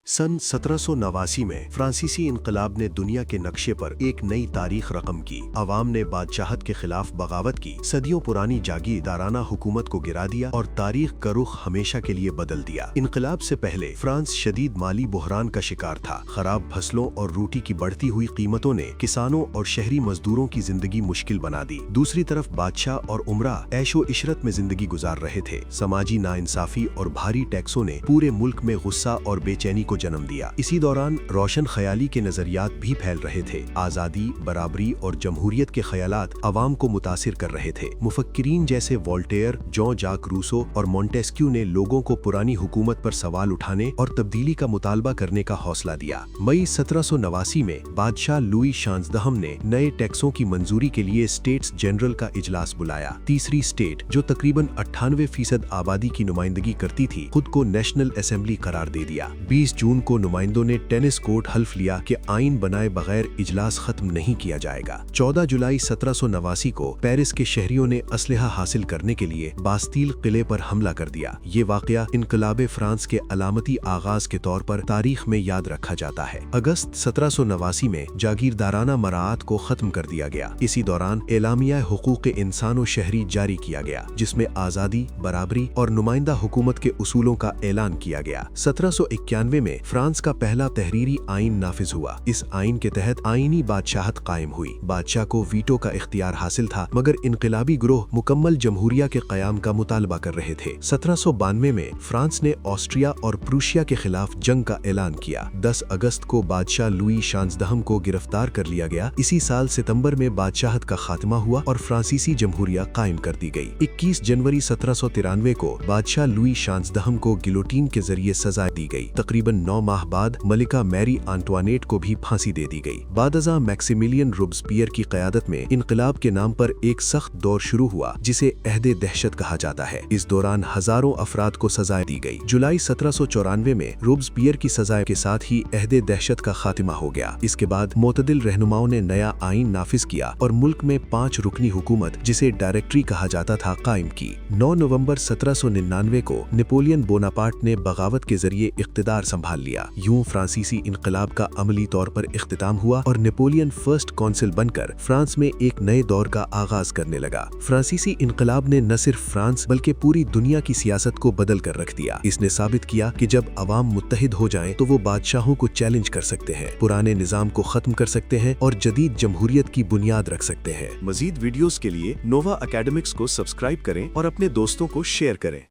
सन 1789 में फ्रांसीसी इनकलाब ने दुनिया के नक्शे पर एक नई तारीख रकम की। अवाम ने बादशाहत के खिलाफ बगावत की, सदियों पुरानी जागीरदाराना हुकूमत को गिरा दिया और तारीख का रुख हमेशा के लिए बदल दिया। इनकलाब से पहले फ्रांस शदीद माली बुहरान का शिकार था। खराब फसलों और रोटी की बढ़ती हुई कीमतों ने किसानों और शहरी मजदूरों की जिंदगी मुश्किल बना दी। दूसरी तरफ बादशाह और उमरा ऐशो इशरत में जिंदगी गुजार रहे थे। समाजी नाइंसाफी और भारी टैक्सों ने पूरे मुल्क में गुस्सा और बेचैनी को जन्म दिया। इसी दौरान रोशन ख्याली के नजरियात भी फैल रहे थे। आजादी, बराबरी और जमहूरियत के ख्यालात अवाम को मुतासिर कर रहे थे। मुफक्किरीन जैसे वोल्टेयर, जॉन जाक रूसो और मोंटेस्क्यू ने लोगों को पुरानी हुकूमत पर सवाल उठाने और तब्दीली का मुतालबा करने का हौसला दिया। मई 1789 में बादशाह लुई शांजदहम ने नए टैक्सों की मंजूरी के लिए स्टेट्स जनरल का इजलास बुलाया। तीसरी स्टेट, जो तकरीबन 98% आबादी की नुमाइंदगी करती थी, खुद को नेशनल असेंबली करार दे दिया। 20 जून को नुमाइंदों ने टेनिस कोर्ट हल्फ लिया कि आइन बनाए बगैर इजलास खत्म नहीं किया जाएगा। 14 जुलाई 1789 को पेरिस के शहरियों ने असलहा हासिल करने के लिए बास्तील किले पर हमला कर दिया। ये वाकया इनकलाबे फ्रांस के अलामती आगाज के तौर पर तारीख में याद रखा जाता है। अगस्त 1789 में जागीरदाराना मराआत को खत्म कर दिया गया। इसी दौरान एलामिया हुकूक इंसान शहरी जारी किया गया, जिसमें आजादी, बराबरी और नुमाइंदा हुकूमत के उसूलों का ऐलान किया गया। 1791 में फ्रांस का पहला तहरीरी आइन नाफिज हुआ। इस आइन के तहत आईनी बादशाहत कायम हुई। बादशाह को वीटो का इख्तियार हासिल था, मगर इनकलाबी ग्रोह मुकम्मल जमहूरिया के क़याम का मुतालबा कर रहे थे। 1792 में फ्रांस ने ऑस्ट्रिया और प्रूशिया के खिलाफ जंग का ऐलान किया। 10 अगस्त को बादशाह लुई शांजदहम को गिरफ्तार कर लिया गया। इसी साल सितंबर में बादशाहत का खात्मा हुआ और फ्रांसीसी जमहूरिया कायम कर दी गई। 21 जनवरी 1793 को बादशाह लुई शांजदहम को गिलोटीन के जरिए सजा दी गई। तकरीबन 9 माह बाद मलिका मैरी आंटवानेट को भी फांसी दे दी गई। बादशाह मैक्सिमिलियन रोब्सपियर की क़यादत में इनकलाब के नाम पर एक सख्त दौर शुरू हुआ, जिसे अहदे दहशत कहा जाता है। इस दौरान हजारों अफराद को सजाएं दी गई। जुलाई 1794 में रोब्सपियर की सजाए के साथ ही अहदे दहशत का खात्मा हो गया। इसके बाद मोतदिल रहनुमाओं ने नया आइन नाफिज किया और मुल्क में 5 रुकनी हुकूमत, जिसे डायरेक्टरी कहा जाता था, कायम की। 9 नवंबर 1799 को नेपोलियन बोनापार्ट ने बगावत के जरिए इख्तिदार संभाल लिया। यूं फ्रांसीसी इनकलाब का अमली तौर पर इख्तिताम हुआ और नेपोलियन फर्स्ट कौंसिल बनकर फ्रांस में एक नए दौर का आगाज करने लगा। फ्रांसीसी इनकलाब ने न सिर्फ फ्रांस बल्कि पूरी दुनिया की सियासत को बदल कर रख दिया। इसने साबित किया कि जब अवाम मुत्तहिद हो जाएं तो वो बादशाहों को चैलेंज कर सकते हैं, पुराने निजाम को खत्म कर सकते हैं और जदीद जमहूरियत की बुनियाद रख सकते हैं। मजीद वीडियोस के लिए नोवा एकेडमिक्स को सब्सक्राइब करें और अपने दोस्तों को शेयर करें।